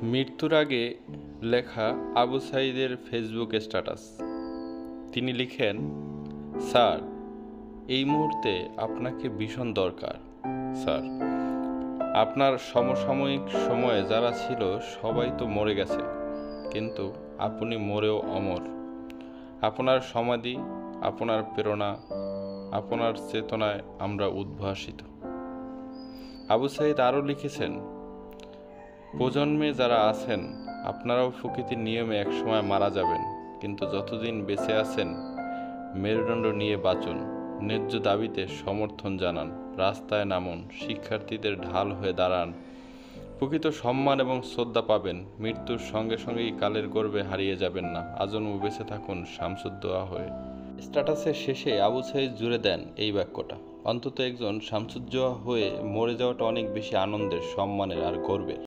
মৃত্যুর আগে লেখা আবু সাঈদের ফেসবুক স্ট্যাটাস। তিনি লিখেন, স্যার, এই মুহূর্তে আপনাকে ভীষণ দরকার। স্যার, আপনার সমসাময়িক সময়ে যারা ছিল সবাই তো মরে গেছে, কিন্তু আপনি মরেও অমর। আপনার সমাধি, আপনার প্রেরণা, আপনার চেতনায় আমরা উদ্ভাসিত। আবু সাঈদ আরও লিখেছেন, প্রজন্মে যারা আছেন আপনারাও প্রকৃতির নিয়মে একসময় মারা যাবেন, কিন্তু যতদিন বেঁচে আছেন মেরুদণ্ড নিয়ে বাঁচুন, ন্যায্য দাবিতে সমর্থন জানান, রাস্তায় নামুন, শিক্ষার্থীদের ঢাল হয়ে দাঁড়ান। প্রকৃত সম্মান এবং শ্রদ্ধা পাবেন। মৃত্যুর সঙ্গে সঙ্গেই কালের গর্বে হারিয়ে যাবেন না। আজন্ম বেঁচে থাকুন শামসুদ্দোহা হয়ে। স্ট্যাটাসের শেষে আবু সাঈদ জুড়ে দেন এই বাক্যটা, অন্তত একজন শামসুজ্জোহা হয়ে মরে যাওয়াটা অনেক বেশি আনন্দের, সম্মানের আর গর্বের।